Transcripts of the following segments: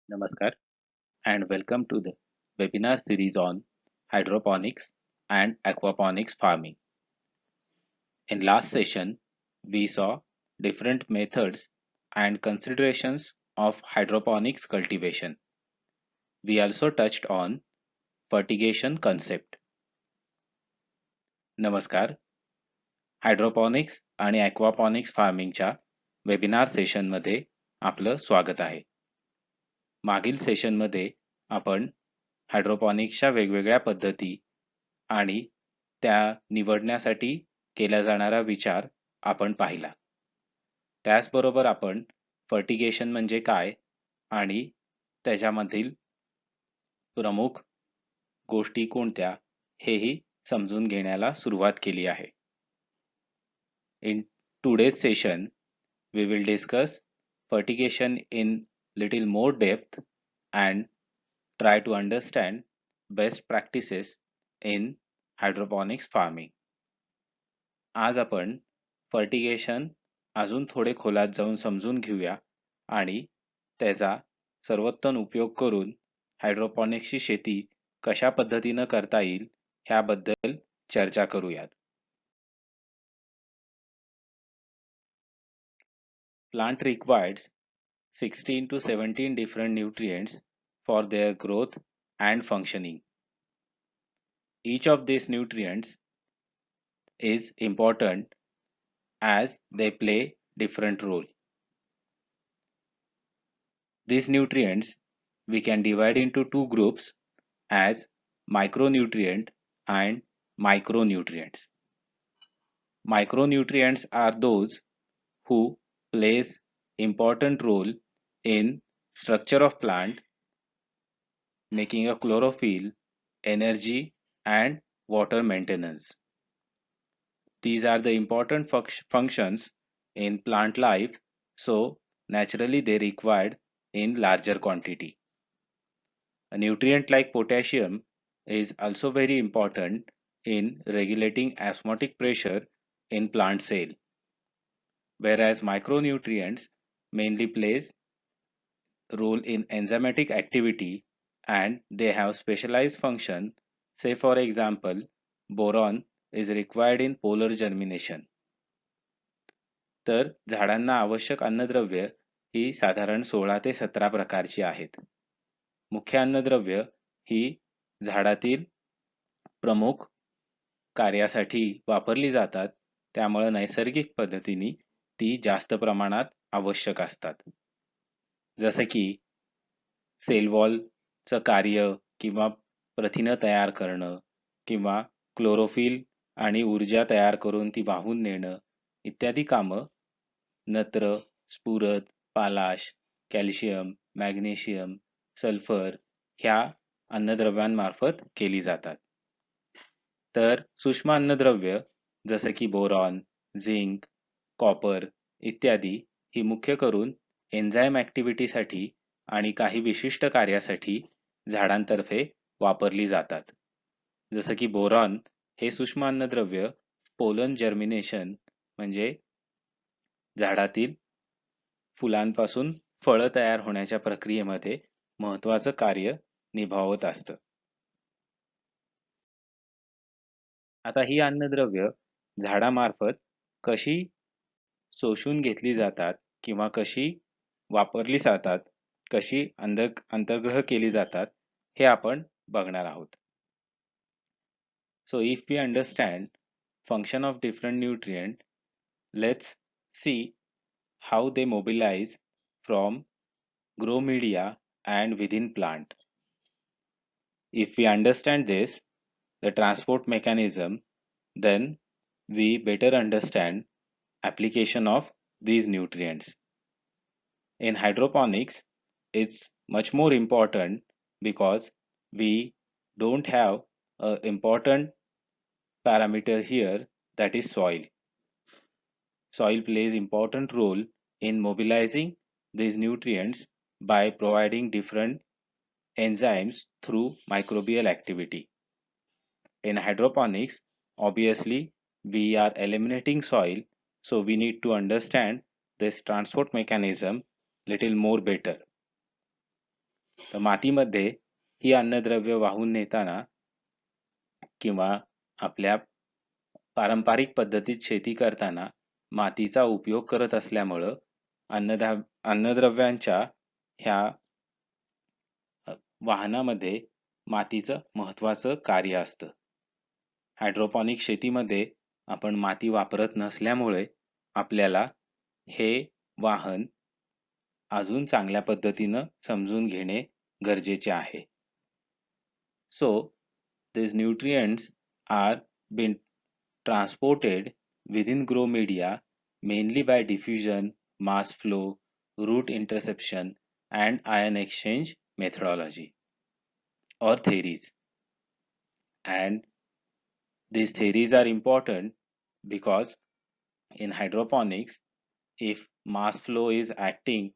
Namaskar and welcome to the webinar series on hydroponics and aquaponics farming. In last session, we saw different methods and considerations of hydroponics cultivation. We also touched on fertigation concept. नमस्कार, hydroponics आणि ॲक्वापॉनिक्स फार्मिंगच्या webinar सेशनमध्ये आपलं स्वागत आहे. मागील सेशनमध्ये आपण हायड्रोपॉनिक्सच्या वेगवेगळ्या पद्धती आणि त्या निवडण्यासाठी केला जाणारा विचार आपण पाहिला. त्याचबरोबर आपण फर्टिगेशन म्हणजे काय आणि त्याच्यामधील प्रमुख गोष्टी कोणत्या हेही समजून घेण्याला सुरुवात केली आहे. In today's session, we will discuss fertigation in little more depth and try to understand best practices in hydroponics farming. आज आपण फर्टिगेशन अजून थोडे खोलात जाऊन समजून घेऊया आणि त्याचा सर्वोत्तम उपयोग करून हायड्रोपॉनिक्सची शेती कशा पद्धतीनं करता येईल ह्याबद्दल चर्चा करूयात. Plant requires 16 to 17 different nutrients for their growth and functioning. Each of these nutrients is important as they play different role. These nutrients we can divide into two groups as micronutrient and micronutrients. Micronutrients are those who plays important role in structure of plant, making a chlorophyll, energy and water maintenance. These are the important functions in plant life, so naturally they required in larger quantity. A nutrient like potassium is also very important in regulating osmotic pressure in plant cell, whereas micronutrients mainly plays role in enzymatic activity and they have specialized function. Say for example, boron is required in polar germination. तर झाडांना आवश्यक अन्नद्रव्य ही साधारण 16 ते 17 प्रकारची आहेत. मुख्य अन्नद्रव्य ही झाडातील प्रमुख कार्यासाठी वापरली जातात, त्यामुळे नैसर्गिक पद्धतीने ती जास्त प्रमाणात आवश्यक असतात. जसे की सेल वॉलचं कार्य किंवा प्रथिनं तयार करणं किंवा क्लोरोफिल आणि ऊर्जा तयार करून ती वाहून नेणं इत्यादी कामं नत्र, स्फुरद, पालाश, कॅल्शियम, मॅग्नेशियम, सल्फर ह्या अन्नद्रव्यांमार्फत केली जातात. तर सूक्ष्म अन्नद्रव्य जसे की बोरॉन, झिंक, कॉपर इत्यादी ही मुख्य करून एन्झाईम ॲक्टिव्हिटीसाठी आणि काही विशिष्ट कार्यासाठी झाडांतर्फे वापरली जातात. जसं की बोरॉन हे सूक्ष्म अन्नद्रव्य पोलन जर्मिनेशन म्हणजे झाडातील फुलांपासून फळं तयार होण्याच्या प्रक्रियेमध्ये महत्त्वाचं कार्य निभावत असतं. आता ही अन्नद्रव्य झाडामार्फत कशी शोषून घेतली जातात किंवा कशी वापरली जातात, कशी अंतर्ग्रह केली जातात हे आपण बघणार आहोत. So if we understand function of different nutrient, let's see how they mobilize from grow media and within plant. If we understand this, the transport mechanism, then we better understand application of these nutrients. In hydroponics, it's much more important because we don't have an important parameter here, that is soil. Soil plays important role in mobilizing these nutrients by providing different enzymes through microbial activity. In hydroponics, obviously we are eliminating soil, so we need to understand this transport mechanism little more better. तर मातीमध्ये ही अन्नद्रव्य वाहून नेताना किंवा आपल्या पारंपरिक पद्धतीत शेती करताना मातीचा उपयोग करत असल्यामुळं अन्नद्रव्यांच्या ह्या वाहनामध्ये मातीचं महत्वाचं कार्य असतं. हायड्रोपॉनिक शेतीमध्ये आपण माती वापरत नसल्यामुळे आपल्याला हे वाहन अजून चांगल्या पद्धतीनं समजून घेणे गरजेचे आहे. So, these nutrients are being transported within grow media mainly by diffusion, mass flow, root interception, and ion exchange methodology or theories. And these theories are important because in hydroponics, if mass flow is acting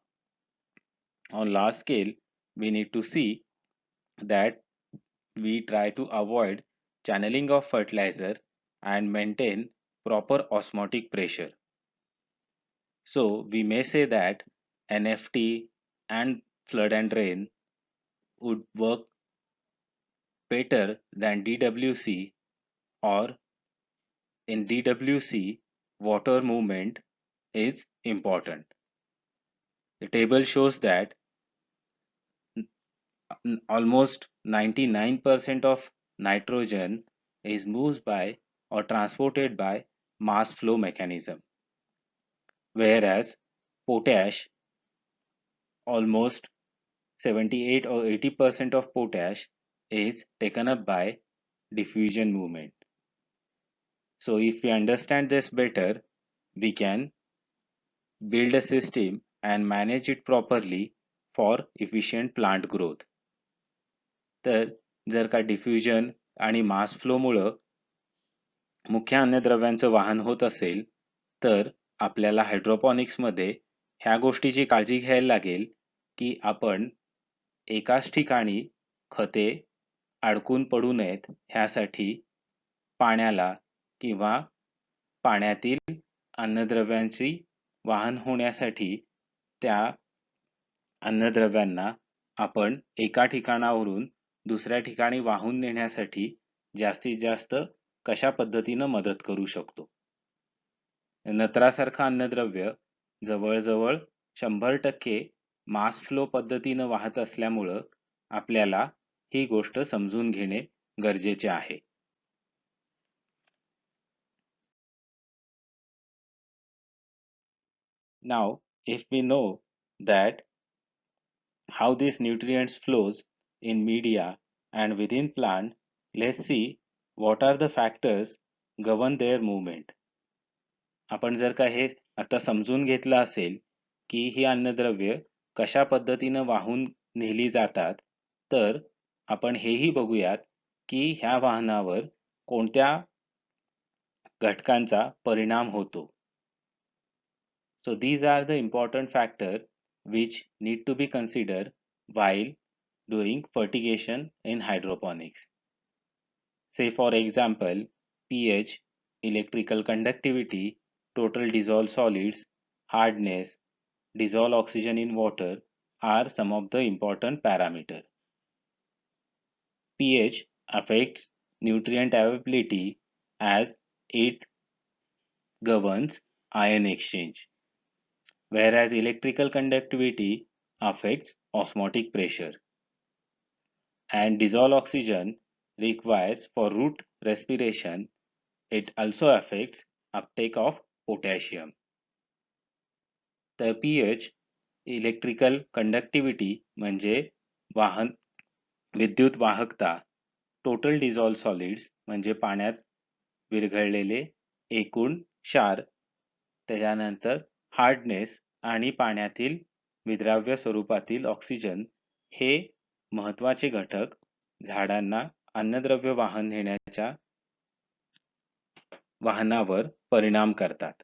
on large scale, we need to see that we try to avoid channeling of fertilizer and maintain proper osmotic pressure. So we may say that NFT and flood and drain would work better than DWC, or in DWC water movement is important. The table shows that almost 99% of nitrogen is moved by or transported by mass flow mechanism, whereas potash, almost 78 or 80% of potash is taken up by diffusion movement. So if we understand this better, we can build a system and manage it properly for efficient plant growth. तर जर का diffusion आणि मास फ्लोमुळं मुख्य अन्नद्रव्यांचं वाहन होत असेल, तर आपल्याला हायड्रोपॉनिक्समध्ये ह्या गोष्टीची काळजी घ्यायला लागेल की आपण एकाच ठिकाणी खते अडकून पडू नयेत, ह्यासाठी पाण्याला किंवा पाण्यातील अन्नद्रव्यांची वाहन होण्यासाठी त्या अन्नद्रव्यांना आपण एका ठिकाणावरून दुसऱ्या ठिकाणी वाहून नेण्यासाठी जास्तीत जास्त कशा पद्धतीनं मदत करू शकतो. नत्रासारखं अन्नद्रव्य जवळजवळ 100% मास फ्लो पद्धतीनं वाहत असल्यामुळं आपल्याला ही गोष्ट समजून घेणे गरजेचे आहे. Now, if we know that how these nutrients flows in media and within plant, let's see what are the factors govern their movement. आपण जर का हे आता समजून घेतलं असेल की ही अन्नद्रव्य कशा पद्धतीनं वाहून नेली जातात, तर आपण हेही बघूयात की ह्या वाहनावर कोणत्या घटकांचा परिणाम होतो. So these are the important factors which need to be considered while doing fertigation in hydroponics. Say for example, pH, electrical conductivity, total dissolved solids, hardness, dissolved oxygen in water are some of the important parameters. pH affects nutrient availability as it governs ion exchange, whereas electrical conductivity affects osmotic pressure, and dissolved oxygen requires for root respiration. It also affects uptake of potassium. The pH, electrical conductivity म्हणजे वाहन विद्युत वाहकता, total dissolve solids म्हणजे पाण्यात विरघळलेले एकूण क्षार, त्याच्यानंतर hardness आणि पाण्यातील विद्राव्य स्वरूपातील ऑक्सिजन हे महत्वाचे घटक झाडांना अन्नद्रव्य वाहन नेण्याच्या वाहनावर परिणाम करतात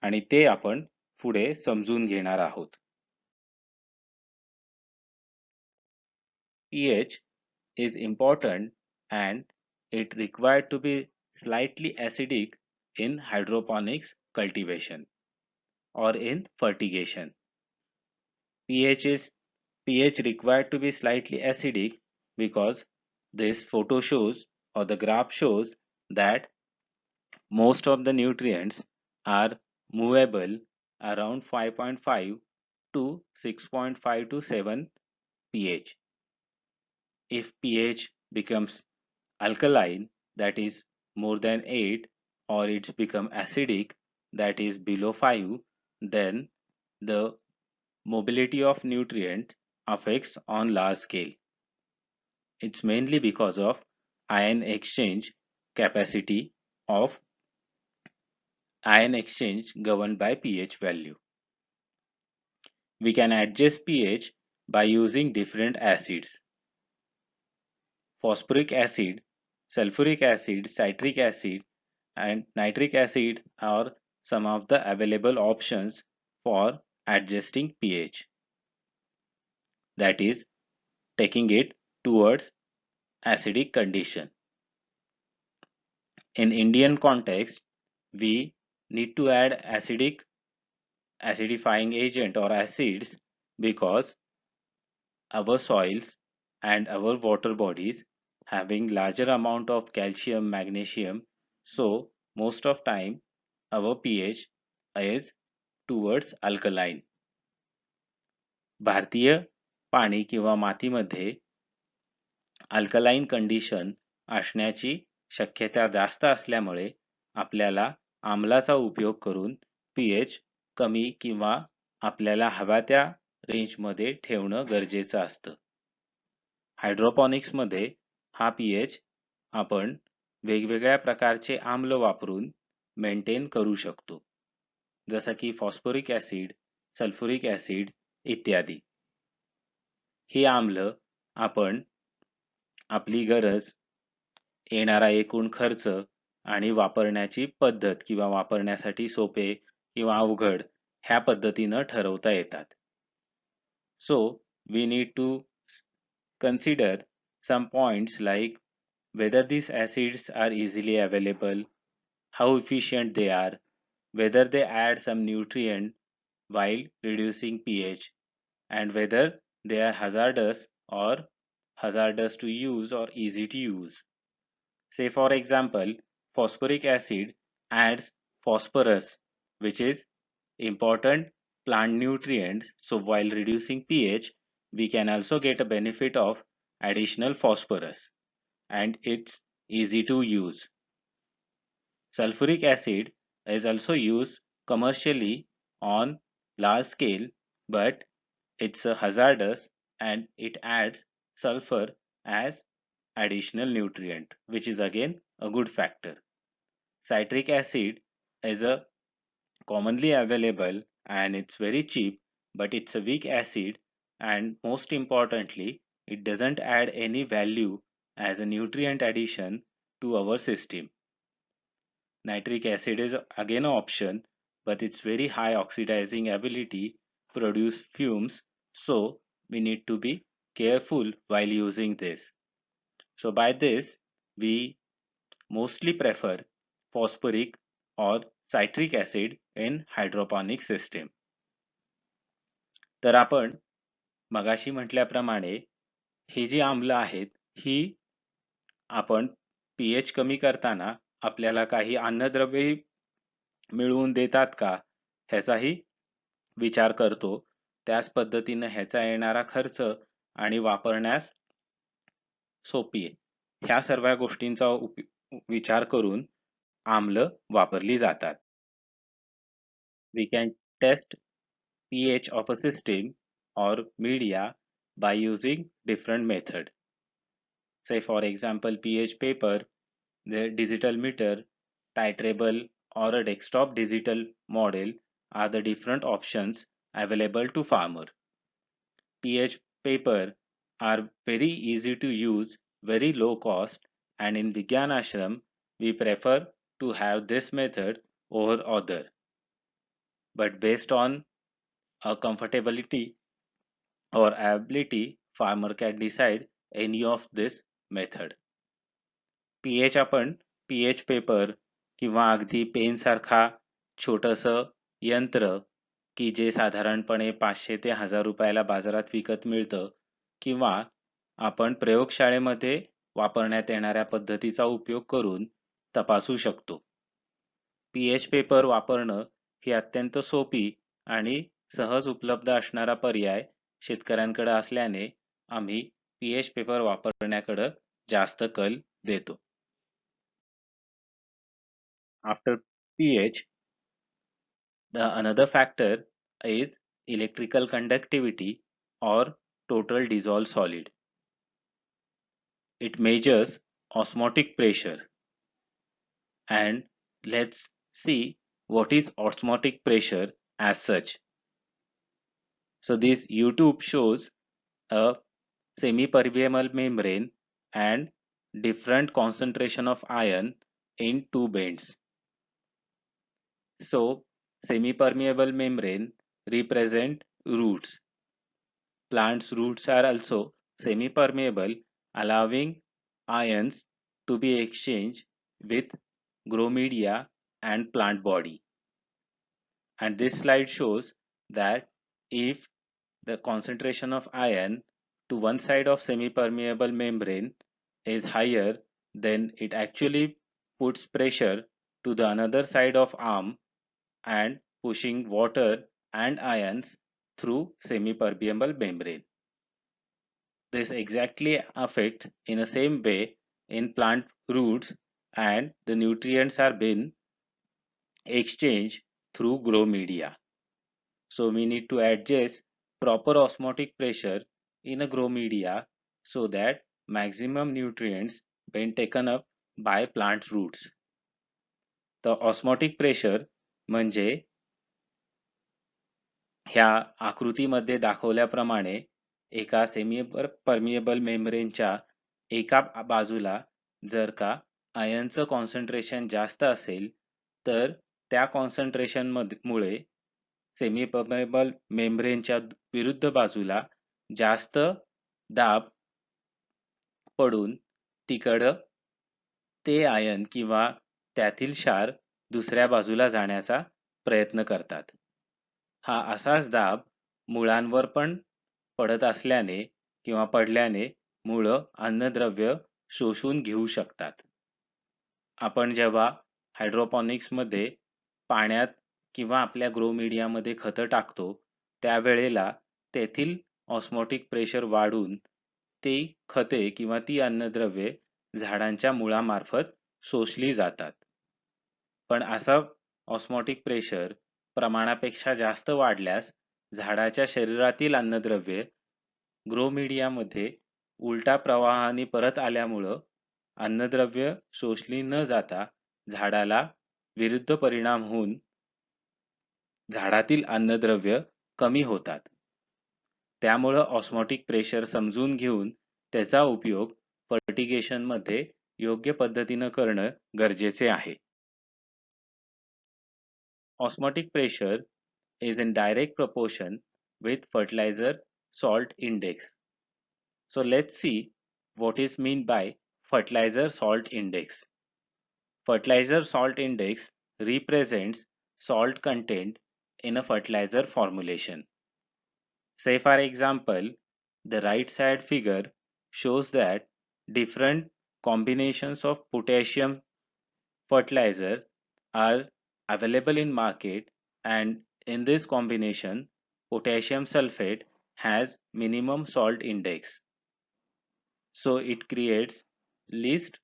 आणि ते आपण पुढे समजून घेणार आहोत. pH is important and it required to be slightly acidic in hydroponics cultivation or in fertigation. pH pH required to be slightly acidic because this photo shows or the graph shows that most of the nutrients are movable around 5.5 to 6.5 to 7 pH. If pH becomes alkaline, that is more than 8, or it's become acidic, that is below 5, then the mobility of nutrient affects on large scale. It's mainly because of ion exchange capacity of ion exchange governed by pH value. We can adjust pH by using different acids. Phosphoric acid, sulfuric acid, citric acid, and nitric acid are some of the available options for adjusting pH. That is, taking it towards acidic condition. In Indian context, we need to add acidifying agent or acids because our soils and our water bodies having larger amount of calcium, magnesium, so most of time our pH is towards alkaline. भारतीय पाणी किंवा मातीमध्ये alkaline condition असण्याची शक्यता जास्त असल्यामुळे आपल्याला आम्लाचा उपयोग करून pH कमी किंवा आपल्याला हव्या त्या रेंजमध्ये ठेवणं गरजेचं असतं. हायड्रोपॉनिक्समध्ये हा pH आपण वेगवेगळ्या प्रकारचे आम्ल वापरून मेंटेन करू शकतो. जसं की फॉस्फोरिक ऍसिड, सल्फ्युरिक ऍसिड इत्यादी. ही आम्ल आपण आपली गरज, येणारा एकूण खर्च आणि वापरण्याची पद्धत किंवा वापरण्यासाठी सोपे किंवा अवघड ह्या पद्धतीनं ठरवता येतात. So we need to consider some points like whether these acids are easily available, how efficient they are, whether they add some nutrient while reducing pH, and whether they are hazardous to use or easy to use. Say for example, phosphoric acid adds phosphorus, which is important plant nutrient. So while reducing pH, we can also get a benefit of additional phosphorus, and it's easy to use. Sulfuric acid is also used commercially on large scale, but it's a hazardous and it adds sulfur as additional nutrient, which is again a good factor. Citric acid is a commonly available and it's very cheap, but it's a weak acid, and most importantly, it doesn't add any value as a nutrient addition to our system. Nitric acid is again an option, but its very high oxidizing ability produce fumes, so we need to be careful while using this. So by this, we mostly prefer phosphoric or citric acid in hydroponic system. तर आपण मगाशी म्हटल्याप्रमाणे ही जी आम्ल आहेत ही आपण pH कमी करताना आपल्याला काही अन्नद्रव्ये मिळवून देतात का ह्याचाही विचार करतो. त्याच पद्धतीने ह्याचा येणारा खर्च आणि वापरण्यास सोपी आहे ह्या सर्व गोष्टींचा विचार करून आम्ल वापरली जातात. We can test pH of a system or media by using different method. Say for example pH paper, the digital meter, titrable or a desktop digital model are the different options available to farmer. pH paper are very easy to use, very low cost, and in Vigyan Ashram we prefer to have this method over other. But based on a comfortability or ability, farmer can decide any of this method. pH आपण pH paper किंवा अगदी pen सारखा छोटस यंत्र की जे साधारणपणे 500 ते 1000 रुपयाला बाजारात विकत मिळतं, किंवा आपण प्रयोगशाळेमध्ये वापरण्यात येणाऱ्या पद्धतीचा उपयोग करून तपासू शकतो. पीएच पेपर वापरणं ही अत्यंत सोपी आणि सहज उपलब्ध असणारा पर्याय शेतकऱ्यांकडे असल्याने आम्ही पीएच पेपर वापरण्याकडे जास्त कल देतो. After pH, the another factor is electrical conductivity or total dissolved solid. It measures osmotic pressure, and let's see what is osmotic pressure as such. So this YouTube shows a semi-permeable membrane and different concentration of iron in two bends. So semi-permeable membrane represent roots. Plants' roots are also semi-permeable, allowing ions to be exchanged with grow media and plant body. And this slide shows that if the concentration of iron to one side of semi-permeable membrane is higher, then it actually puts pressure to the another side of arm and pushing water and ions through semi-permeable membrane. This exactly affects in the same way in plant roots, and the nutrients are being exchanged through grow media. So we need to adjust proper osmotic pressure in a grow media so that maximum nutrients being taken up by plant roots. The osmotic pressure म्हणजे ह्या आकृतीमध्ये दाखवल्याप्रमाणे एका semi permeable मेम्ब्रेनच्या एका बाजूला जर का आयनचं concentration जास्त असेल, तर त्या कॉन्सन्ट्रेशन मुळे सेमी परमिएबल मेम्ब्रेनच्या विरुद्ध बाजूला जास्त दाब पडून तिकडं ते आयन किंवा त्यातील क्षार दुसऱ्या बाजूला जाण्याचा प्रयत्न करतात. हा असाच दाब मुळांवर पण पडत असल्याने किंवा पडल्याने मुळं अन्नद्रव्य शोषून घेऊ शकतात. आपण जेव्हा हायड्रोपॉनिक्स मध्ये पाण्यात किंवा आपल्या ग्रो मीडियामध्ये खतं टाकतो, त्यावेळेला तेथील ऑस्मोटिक प्रेशर वाढून ती खते किंवा ती अन्नद्रव्ये झाडांच्या मुळामार्फत शोषली जातात. पण असा ऑस्मोटिक प्रेशर प्रमाणापेक्षा जास्त वाढल्यास झाडाच्या शरीरातील अन्नद्रव्ये ग्रो मीडियामध्ये उलटा प्रवाहाने परत आल्यामुळं अन्नद्रव्य शोषली न जाता झाडाला विरुद्ध परिणाम होऊन झाडातील अन्नद्रव्य कमी होतात. त्यामुळं ऑस्मोटिक प्रेशर समजून घेऊन त्याचा उपयोग फर्टिगेशन मध्ये योग्य पद्धतीनं करणं गरजेचे आहे. Osmotic pressure is in direct proportion with fertilizer salt index. So let's see what is meant by fertilizer salt index. Fertilizer salt index represents salt content in a fertilizer formulation. Say for example, the right side figure shows that different combinations of potassium fertilizer are available in market, and in this combination potassium sulfate has minimum salt index. So it creates least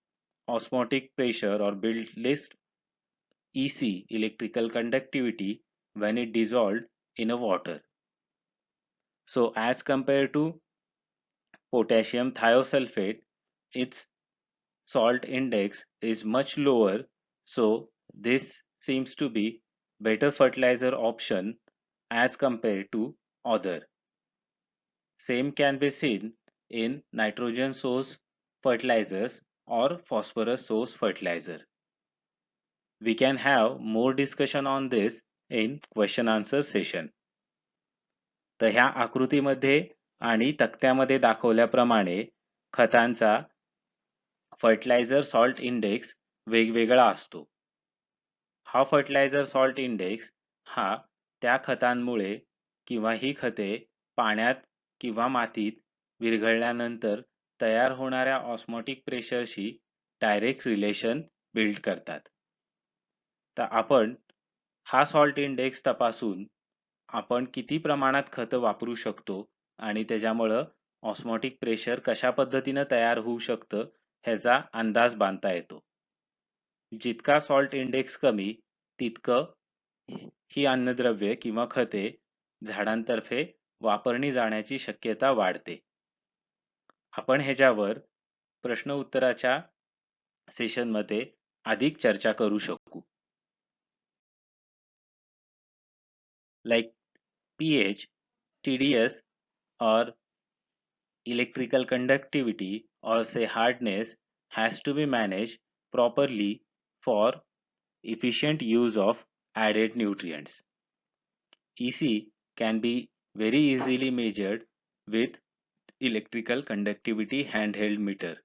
osmotic pressure or build least EC electrical conductivity when it dissolved in a water. So as compared to potassium thiosulfate, its salt index is much lower, so this seems to be better fertilizer option as compared to other. Same can be seen in nitrogen source fertilizers or phosphorus source fertilizer. We can have more discussion on this in question answer session. तर ह्या आकृतीमध्ये आणि तक्त्यामध्ये दाखवल्याप्रमाणे खतांचा fertiliser salt index वेगवेगळा असतो. हा fertiliser salt index हा त्या खतांमुळे किंवा ही खते पाण्यात किंवा मातीत विरघळल्यानंतर तयार होणाऱ्या ऑस्मोटिक प्रेशरशी डायरेक्ट रिलेशन बिल्ड करतात. तर आपण हा सॉल्ट इंडेक्स तपासून आपण किती प्रमाणात खतं वापरू शकतो आणि त्याच्यामुळं ऑस्मोटिक प्रेशर कशा पद्धतीनं तयार होऊ शकतं ह्याचा अंदाज बांधता येतो. जितका सॉल्ट इंडेक्स कमी तितकं ही अन्नद्रव्ये किंवा खते झाडांतर्फे वापरली जाण्याची शक्यता वाढते. आपण ह्याच्यावर प्रश्न उत्तराच्या सेशनमध्ये अधिक चर्चा करू शकू. Like pH, TDS or electrical conductivity or say hardness has to be managed properly for efficient use of added nutrients. EC can be very easily measured with electrical conductivity handheld meter.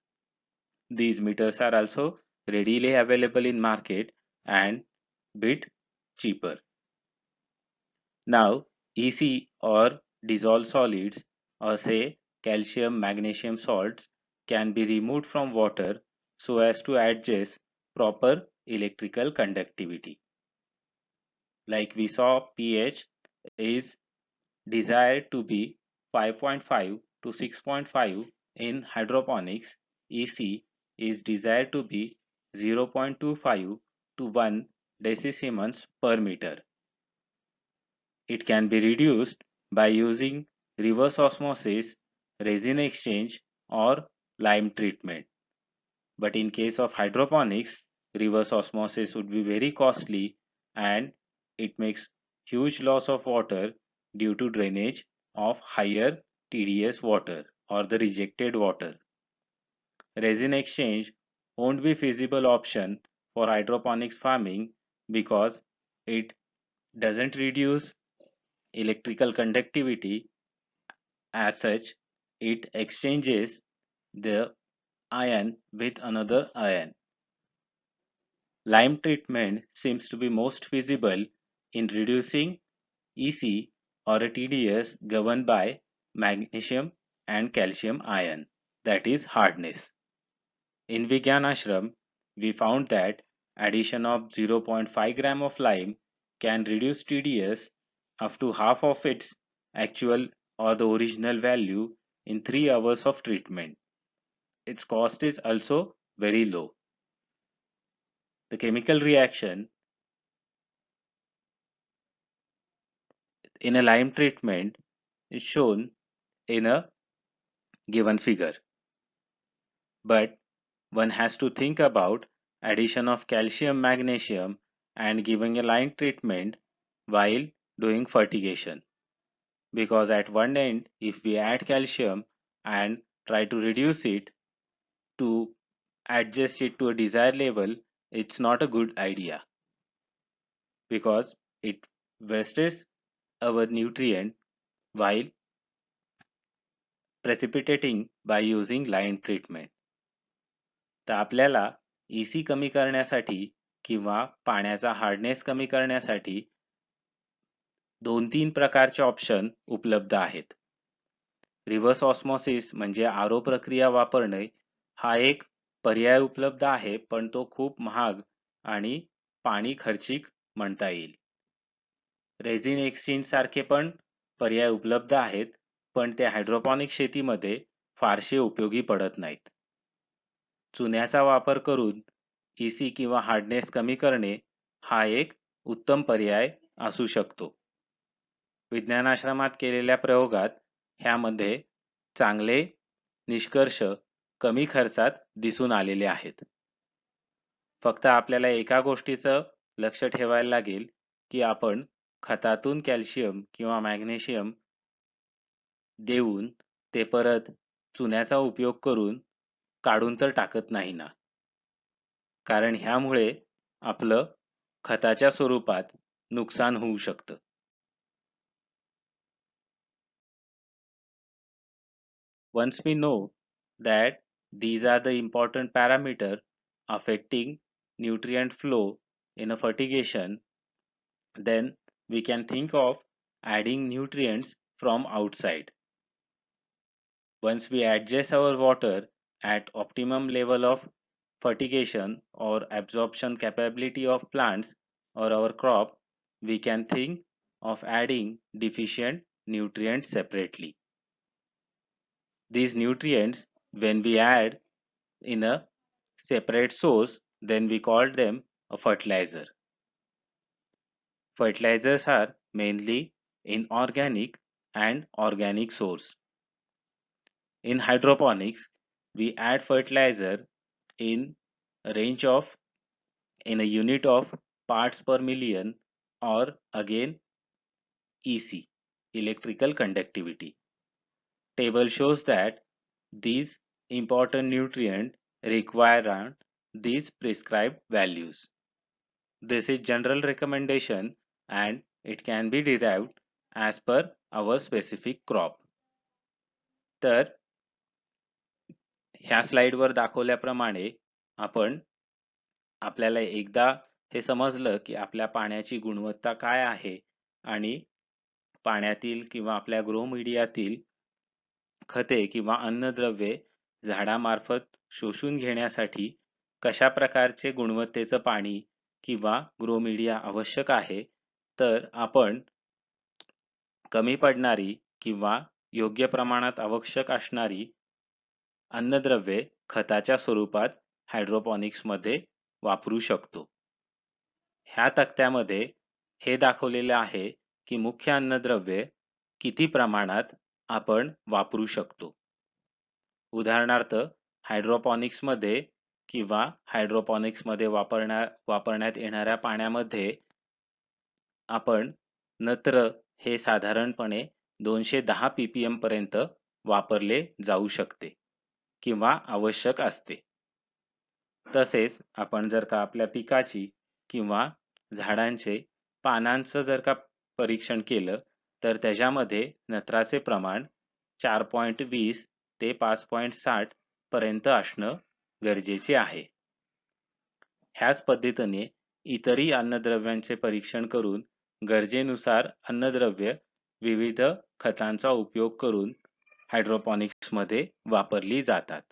These meters are also readily available in market and bit cheaper. Now, EC or dissolved solids or say calcium magnesium salts can be removed from water so as to adjust proper electrical conductivity. Like we saw, pH is desired to be 5.5 to 6.5 in hydroponics. EC is desired to be 0.25 to 1 decisiemens per meter. It can be reduced by using reverse osmosis, resin exchange, or lime treatment. But in case of hydroponics, reverse osmosis would be very costly and it makes huge loss of water due to drainage of higher TDS water or the rejected water. Resin exchange won't be feasible option for hydroponics farming because it doesn't reduce electrical conductivity. As such, it exchanges the ion with another ion. Lime treatment seems to be most feasible in reducing EC or a TDS governed by magnesium and calcium ion, that is hardness. In Vigyan Ashram, we found that addition of 0.5 gram of lime can reduce TDS up to half of its actual or the original value in 3 hours of treatment. Its cost is also very low. The chemical reaction in a lime treatment is shown in a given figure. But one has to think about addition of calcium magnesium and giving a lime treatment while doing fertigation. Because at one end, if we add calcium and try to reduce it to adjust it to a desired level, it's not a good idea because it wastes our nutrient while precipitating by using lime treatment. तर आपल्याला EC कमी करण्यासाठी किंवा पाण्याचा hardness कमी करण्यासाठी 2-3 प्रकारचे option उपलब्ध आहेत. रिव्हर्स ऑस्मॉसिस म्हणजे आरो प्रक्रिया वापरणे हा एक पर्याय उपलब्ध आहे, पण तो खूप महाग आणि पाणी खर्चिक म्हणता येईल. रेझिन एक्सचेंज सारखे पण पर्याय उपलब्ध आहेत, पण ते हायड्रोपॉनिक शेतीमध्ये फारसे उपयोगी पडत नाहीत. चुन्याचा वापर करून EC किंवा हार्डनेस कमी करणे हा एक उत्तम पर्याय असू शकतो. विज्ञानाश्रमात केलेल्या प्रयोगात ह्यामध्ये चांगले निष्कर्ष कमी खर्चात दिसून आलेले आहेत. फक्त आपल्याला एका गोष्टीचं लक्ष ठेवायला लागेल की आपण खतातून कॅल्शियम किंवा मॅग्नेशियम देऊन ते परत चुन्याचा उपयोग करून काढून तर टाकत नाही ना, कारण ह्यामुळे आपलं खताच्या स्वरूपात नुकसान होऊ शकतं. Once we know that these are the important parameters affecting nutrient flow in a fertigation, then we can think of adding nutrients from outside. Once we adjust our water at optimum level of fertigation or absorption capability of plants or our crop, we can think of adding deficient nutrients separately. These nutrients, when we add in a separate source, then we call them a fertilizer. Fertilizers are mainly inorganic and organic source. In hydroponics, we add fertilizer in a range of in a unit of parts per million, or again EC, electrical conductivity. Table shows that these important nutrients require around these prescribed values. This is general recommendation and it can be derived as per our specific crop. तर ह्या स्लाइडवर दाखवल्याप्रमाणे आपण आपल्याला एकदा हे समजलं की आपल्या पाण्याची गुणवत्ता काय आहे आणि पाण्यातील किंवा आपल्या ग्रो मीडियातील खते किंवा अन्नद्रव्ये झाडामार्फत शोषून घेण्यासाठी कशा प्रकारचे गुणवत्तेचं पाणी किंवा ग्रो मीडिया आवश्यक आहे, तर आपण कमी पडणारी किंवा योग्य प्रमाणात आवश्यक असणारी अन्नद्रव्ये खताच्या स्वरूपात हायड्रोपॉनिक्स मध्ये वापरू शकतो. ह्या तक्त्यामध्ये हे दाखवलेले आहे की मुख्य अन्नद्रव्ये किती प्रमाणात आपण वापरू शकतो. उदाहरणार्थ हायड्रोपॉनिक्स मध्ये किंवा हायड्रोपॉनिक्स मध्ये वापरण्यात येणाऱ्या पाण्यामध्ये आपण नत्र हे साधारणपणे 210 ppm पर्यंत वापरले जाऊ शकते किंवा आवश्यक असते. तसेच आपण जर का आपल्या पिकाची किंवा झाडांचे पानांचं जर का परीक्षण केलं तर त्याच्यामध्ये नत्राचे प्रमाण 4.20 ते 5.60 पर्यंत असणं गरजेचे आहे. ह्याच पद्धतीने इतरही अन्नद्रव्यांचे परीक्षण करून गरजेनुसार अन्नद्रव्य विविध खतांचा उपयोग करून हायड्रोपॉनिक्स मध्ये वापरली जातात.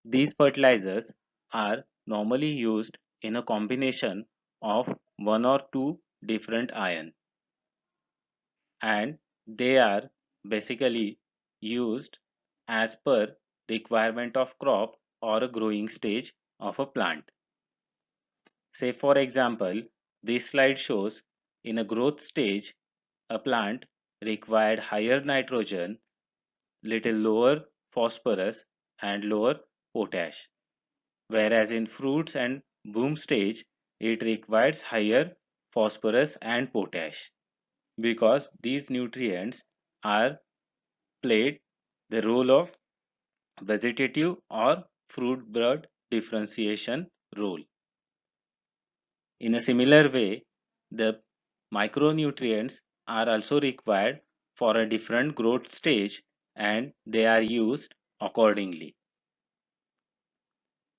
These fertilizers are normally used in a combination of one or two different ions, and they are basically used as per requirement of crop or a growing stage of a plant. Say for example, this slide shows in a growth stage, a plant required higher nitrogen, little lower phosphorus and lower potash, whereas in fruits and bloom stage, it requires higher phosphorus and potash, because these nutrients are played the role of vegetative or fruit bud differentiation role. In a similar way, the micronutrients are also required for a different growth stage and they are used accordingly.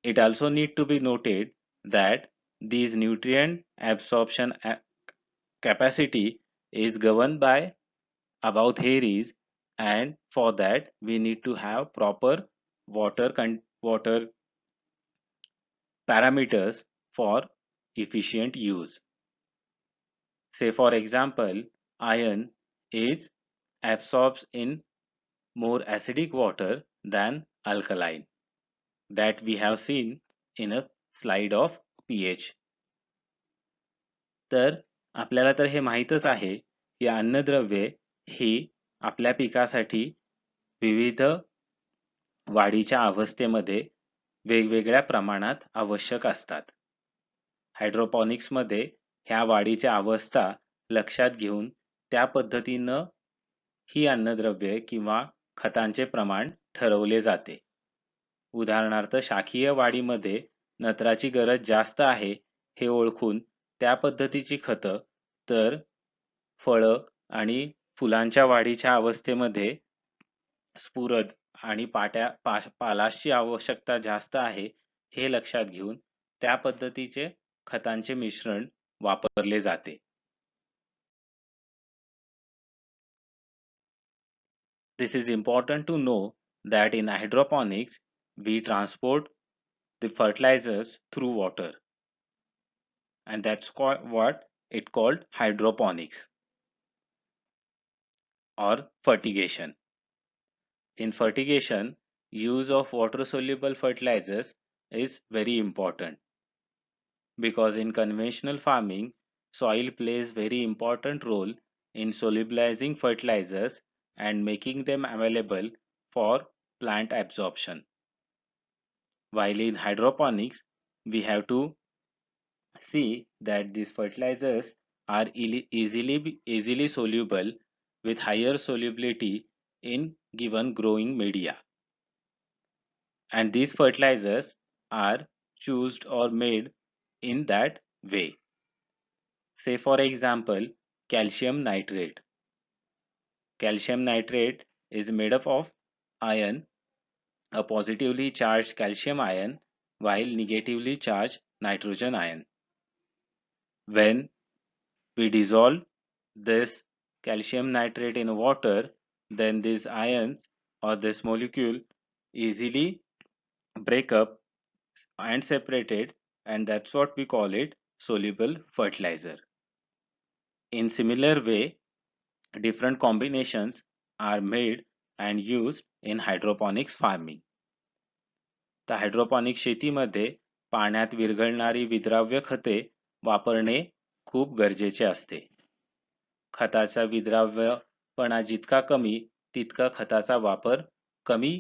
It also need to be noted that these nutrient absorption capacity is governed by above theories, and for that we need to have proper water parameters for efficient use. Say for example, iron is absorbs in more acidic water than alkaline, that we have seen in a slide of pH. तर आपल्याला तर हे माहीतच आहे की अन्नद्रव्ये ही आपल्या पिकासाठी विविध वाढीच्या अवस्थेमध्ये वेगवेगळ्या प्रमाणात आवश्यक असतात. हायड्रोपॉनिक्स मध्ये ह्या वाढीच्या अवस्था लक्षात घेऊन त्या पद्धतीनं ही अन्नद्रव्ये किंवा खतांचे प्रमाण ठरवले जाते. उदाहरणार्थ शाखीय वाढीमध्ये नत्राची गरज जास्त आहे हे ओळखून त्या पद्धतीची खतं, तर फळं आणि फुलांच्या वाढीच्या अवस्थेमध्ये स्फुरद आणि पालाशची आवश्यकता जास्त आहे हे लक्षात घेऊन त्या पद्धतीचे खतांचे मिश्रण वापरले जाते. This is important to know that in hydroponics we transport the fertilizers through water, and that's what it called hydroponics or fertigation. In fertigation, use of water soluble fertilizers is very important because in conventional farming, soil plays very important role in solubilizing fertilizers and making them available for plant absorption. While in hydroponics, we have to see that these fertilizers are easily soluble with higher solubility in given growing media. And these fertilizers are chosen or made in that way. Say for example, calcium nitrate. Calcium nitrate is made up of iron, a positively charged calcium ion, while negatively charged nitrogen ion. When we dissolve this calcium nitrate in water, then these ions or this molecule easily break up and separated, and that's what we call it soluble fertilizer. In similar way, different combinations are made and used in hydroponics farming. तर hydroponic शेतीमध्ये पाण्यात विरघळणारी विद्राव्य खते वापरणे खूप गरजेचे असते. खताचा विद्राव्यपणा जितका कमी तितका खताचा वापर कमी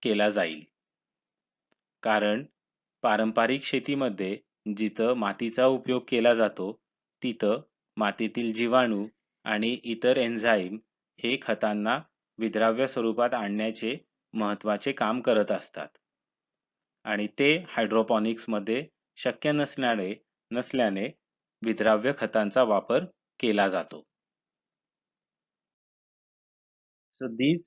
केला जाईल. कारण पारंपरिक शेतीमध्ये जिथं मातीचा उपयोग केला जातो तिथं मातीतील जीवाणू आणि इतर एन्झाईम हे खतांना विद्राव्य स्वरूपात आणण्याचे महत्त्वाचे काम करत असतात आणि ते हायड्रोपॉनिक्समध्ये शक्य नसल्याने विद्राव्य खतांचा वापर केला जातो. So these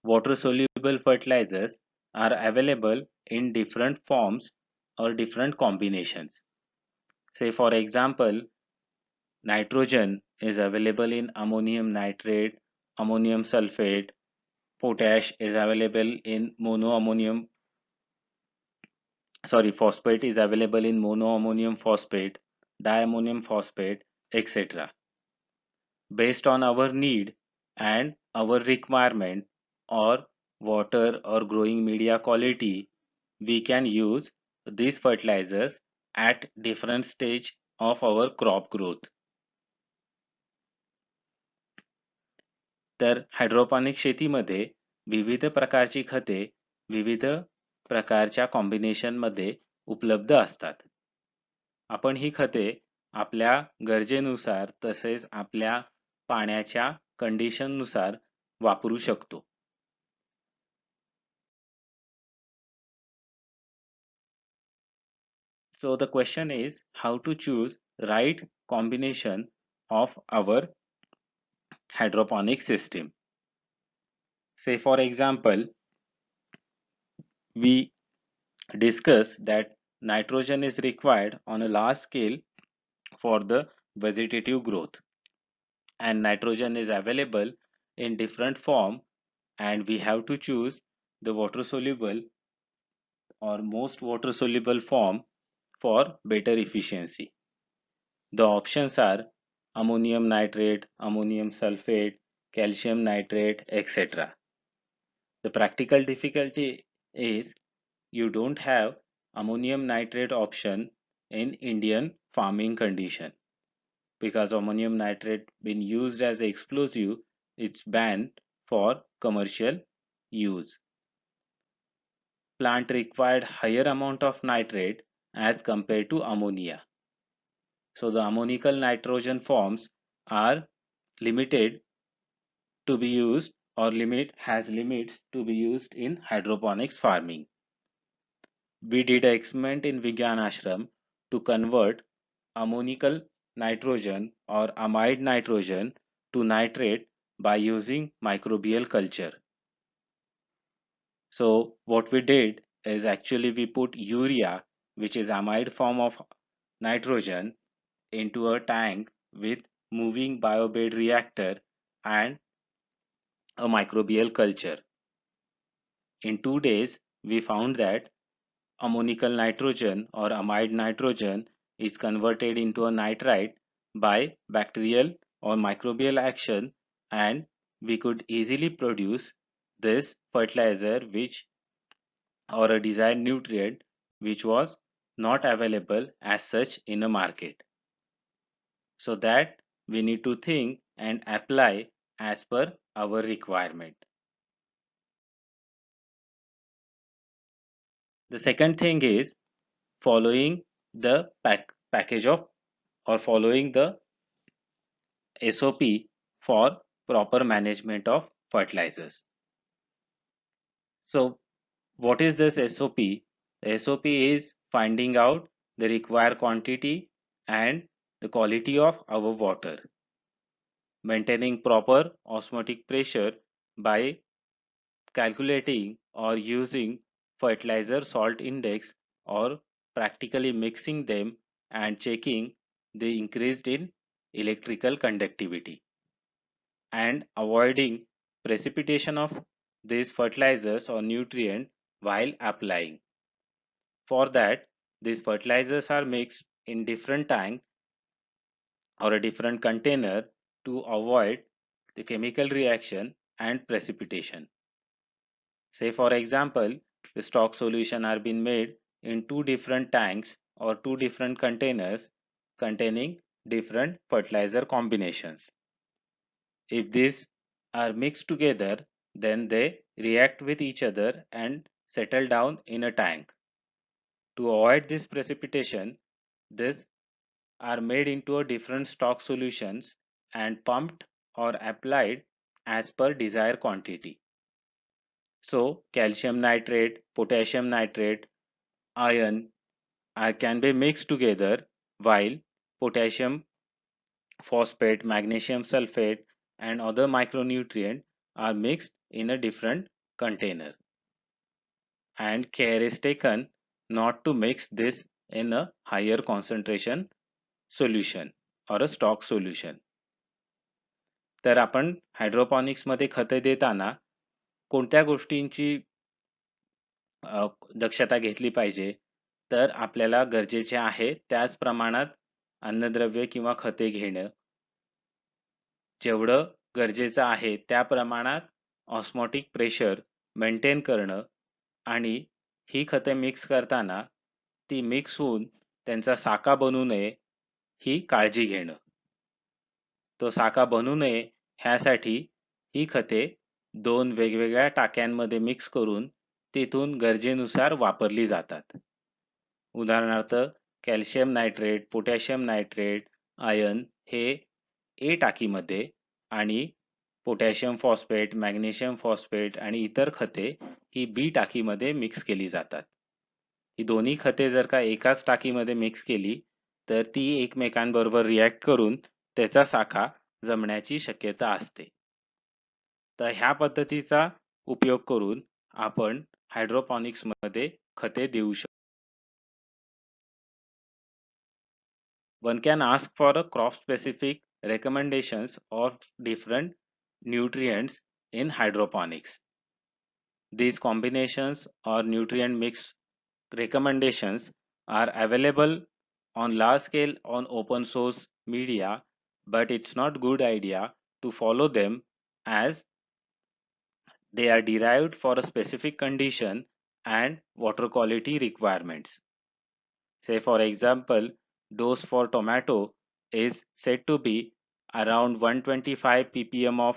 water soluble fertilizers are available in different forms or different combinations. Say for example, nitrogen is available in ammonium nitrate, ammonium sulfate, potash is available in phosphate is available in monoammonium phosphate, diammonium phosphate, etc. Based on our need and our requirement or water or growing media quality, we can use these fertilizers at different stage of our crop growth. तर hydroponic शेतीमध्ये विविध प्रकारची खते विविध प्रकारच्या कॉम्बिनेशनमध्ये उपलब्ध असतात. आपण ही खते आपल्या गरजेनुसार तसेच आपल्या पाण्याच्या कंडिशननुसार वापरू शकतो. So the question is how to choose right combination of our hydroponic system. Say for example, we discuss that nitrogen is required on a large scale for the vegetative growth, and nitrogen is available in different form, and we have to choose the water soluble or most water soluble form for better efficiency. The options are ammonium nitrate, ammonium sulfate, calcium nitrate, etc. The practical difficulty is you don't have ammonium nitrate option in Indian farming condition because ammonium nitrate been used as explosive, it's banned for commercial use. Plant required higher amount of nitrate as compared to ammonia. So the ammonical nitrogen forms are limited to be used or has limits to be used in hydroponics farming. We did an experiment in Vigyan Ashram to convert ammonical nitrogen or amide nitrogen to nitrate by using microbial culture. So what we did is actually we put urea, which is amide form of nitrogen, into a tank with moving biobed reactor and a microbial culture. In 2 days, we found that ammonical nitrogen or amide nitrogen is converted into a nitrite by bacterial or microbial action, and we could easily produce this fertilizer which or a desired nutrient which was not available as such in a market. So that we need to think and apply as per our requirement. The second thing is following the package of or following the SOP for proper management of fertilizers. So what is this SOP? The SOP is finding out the required quantity and the quality of our water, maintaining proper osmotic pressure by calculating or using fertilizer salt index or practically mixing them and checking the increase in electrical conductivity and avoiding precipitation of these fertilizers or nutrient while applying. For that, these fertilizers are mixed in different tank or a different container to avoid the chemical reaction and precipitation. Say for example, the stock solution are being made in two different tanks or two different containers containing different fertilizer combinations. If these are mixed together, then they react with each other and settle down in a tank. To avoid this precipitation, these are made into a different stock solutions and pumped or applied as per desired quantity. So calcium nitrate, potassium nitrate, iron can be mixed together while potassium phosphate, magnesium sulfate and other micronutrients are mixed in a different container, and care is taken not to mix this in a higher concentration solution or a stock solution. तर आपण hydroponics मध्ये खते देताना कोणत्या गोष्टींची दक्षता घेतली पाहिजे, तर आपल्याला गरजेचे आहे त्याच प्रमाणात अन्नद्रव्य किंवा खते घेणं, जेवढं गरजेचं आहे त्या प्रमाणात ऑस्मोटिक प्रेशर मेंटेन करणं आणि ही खते मिक्स करताना ती मिक्स होऊन त्यांचा साका बनू नये ही काळजी घेणं. तो साका बनू नये ह्यासाठी ही खते दोन वेगवेगळ्या टाक्यांमध्ये मिक्स करून तिथून गरजेनुसार वापरली जातात. उदाहरणार्थ calcium nitrate, potassium nitrate, iron हे ए टाकीमध्ये आणि पोटॅशियम फॉस्फेट, मॅग्नेशियम फॉस्फेट आणि इतर खते ही बी टाकीमध्ये मिक्स केली जातात. ही दोन्ही खते जर का एकाच टाकीमध्ये मिक्स केली तर ती एकमेकांबरोबर रिॲक्ट करून त्याचा साखा जमण्याची शक्यता असते. तर ह्या पद्धतीचा उपयोग करून आपण हायड्रोपॉनिक्स मध्ये खते देऊ शकतो. One can ask for a crop specific recommendations of different nutrients in hydroponics. These combinations or nutrient mix recommendations are available on large scale on open source media, but it's not good idea to follow them as they are derived for a specific condition and water quality requirements. Say for example, dose for tomato is said to be around 125 ppm of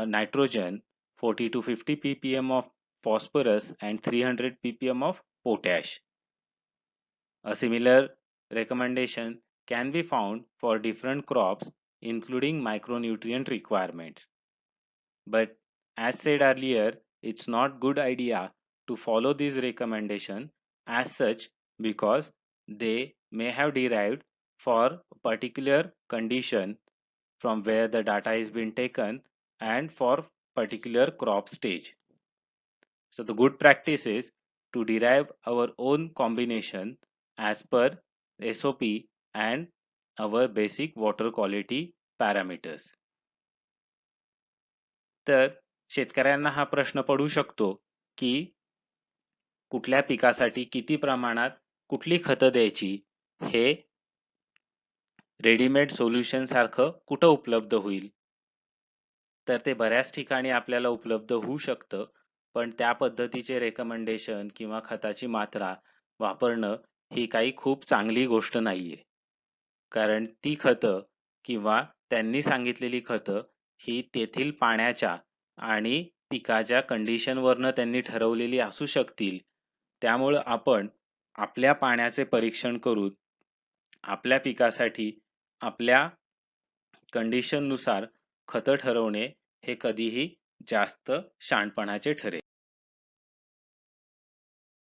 nitrogen, 40 to 50 ppm of phosphorus and 300 ppm of potash. A similar recommendation can be found for different crops including micronutrient requirements. But as said earlier, it's not good idea to follow these recommendations as such because they may have derived for a particular condition from where the data is being taken and for particular crop stage. So the good practice is to derive our own combination as per SOP and our basic water quality parameters. तर शेतकऱ्यांना हा प्रश्न पडू शकतो की कुठल्या पिकासाठी किती प्रमाणात कुठली खतं द्यायची हे रेडीमेड सोल्युशन सारखं कुठं उपलब्ध होईल. तर ते बऱ्याच ठिकाणी आपल्याला उपलब्ध होऊ शकतं, पण त्या पद्धतीचे रेकमेंडेशन किंवा खताची मात्रा वापरणं ही काही खूप चांगली गोष्ट नाहीये. कारण ती खतं किंवा त्यांनी सांगितलेली खतं ही तेथील पाण्याच्या आणि पिकाच्या कंडिशनवरनं त्यांनी ठरवलेली असू शकतील. त्यामुळं आपण आपल्या पाण्याचे परीक्षण करून आपल्या पिकासाठी आपल्या कंडिशननुसार खतं ठरवणे हे कधीही जास्त शहाणपणाचे ठरेल.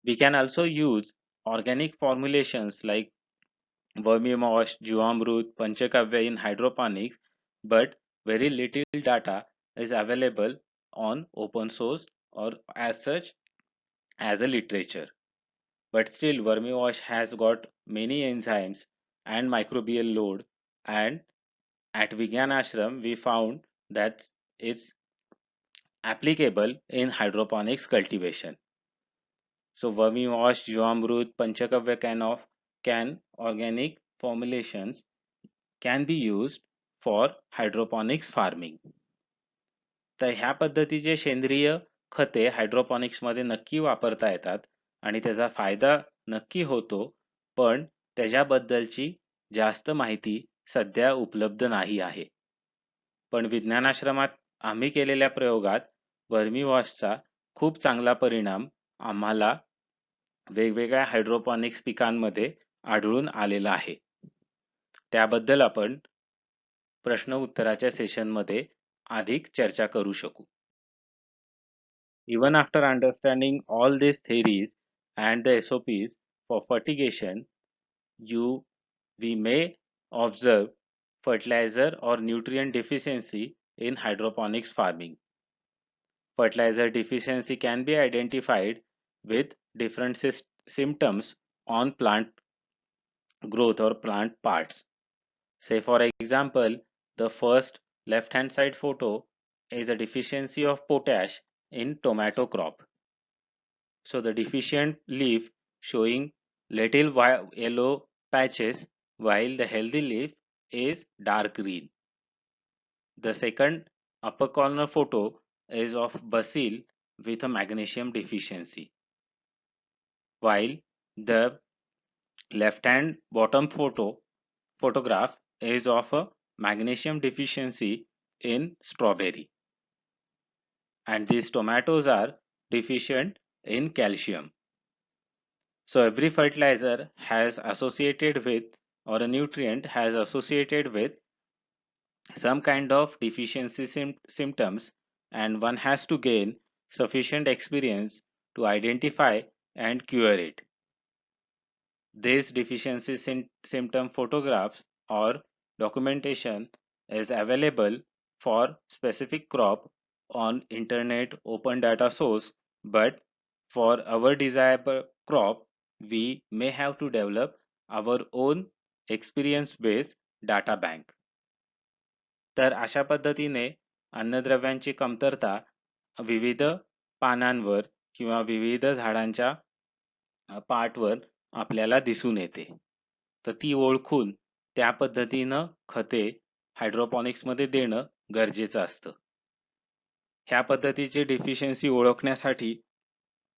We can also use organic formulations like Vermimosh, Jivamrut, Panchakavya in hydroponics, but very little data is available on open source or as such as a literature. But still, Vermiwash has got many enzymes and microbial load, and at Vigyan Ashram we found that it's applicable in hydroponics cultivation. So Vermiwash, Jivamrut, Panchakavya can organic formulations can be used for hydroponics farming. तर ह्या पद्धतीचे सेंद्रिय खते hydroponics मध्ये नक्की वापरता येतात आणि त्याचा फायदा नक्की होतो, पण त्याच्याबद्दलची जास्त माहिती सध्या उपलब्ध नाही आहे. पण विज्ञानाश्रमात आम्ही केलेल्या प्रयोगात वर्मीवॉशचा खूप चांगला परिणाम आम्हाला वेगवेगळ्या हायड्रोपॉनिक्स पिकांमध्ये आढळून आलेला आहे. त्याबद्दल आपण प्रश्न उत्तराच्या सेशनमध्ये अधिक चर्चा करू शकू. Even after understanding all these theories and the SOPs for fertigation, we may observe fertilizer or nutrient deficiency in hydroponics farming. Fertilizer deficiency can be identified with different symptoms on plant growth or plant parts. Say for example, the first left hand side photo is a deficiency of potash in tomato crop. So the deficient leaf showing little yellow patches while the healthy leaf is dark green. The second upper corner photo is of basil with a magnesium deficiency, while the left hand bottom photograph is of a magnesium deficiency in strawberry, and these tomatoes are deficient in calcium. So every fertilizer has associated with, or a nutrient has associated with some kind of deficiency symptoms, and one has to gain sufficient experience to identify and cure it. These deficiency symptom photographs or documentation is available for specific crop on internet open data source, but for our desired crop we may have to develop our own experience based data bank. तर अशा पद्धतीने अन्नद्रव्यांची कमतरता विविध पानांवर किंवा विविध झाडांच्या पार्टवर आपल्याला दिसून येते. तर ती ओळखून त्या पद्धतीनं खते हायड्रोपॉनिक्स मध्ये देणं गरजेचं असतं. ह्या पद्धतीचे डेफिशियन्सी ओळखण्यासाठी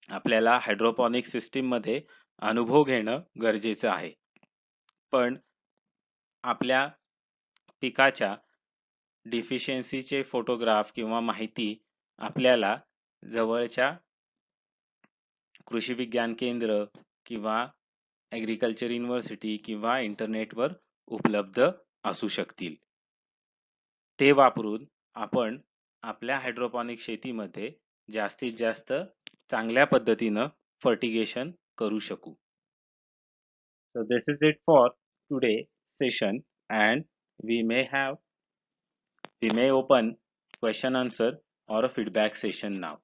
आपल्याला हायड्रोपॉनिक्स सिस्टीम मध्ये अनुभव घेणं गरजेचं आहे. पण आपल्या पिकाच्या डिफिशियन्सीचे फोटोग्राफ किंवा माहिती आपल्याला जवळच्या कृषी विज्ञान केंद्र किंवा ॲग्रिकल्चर युनिव्हर्सिटी किंवा इंटरनेटवर उपलब्ध असू शकतील. ते वापरून आपण आपल्या हायड्रोपॉनिक शेतीमध्ये जास्तीत जास्त चांगल्या पद्धतीनं फर्टिगेशन करू शकू. So this is it for today session, and we may open question answer or a feedback session now.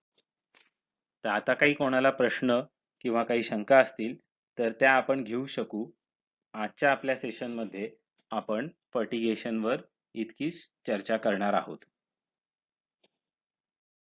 तर आता काही कोणाला प्रश्न किंवा काही शंका असतील तर त्या आपण घेऊ शकू. आजच्या आपल्या सेशन मध्ये आपण फर्टिगेशनवर इतकी चर्चा करणार आहोत.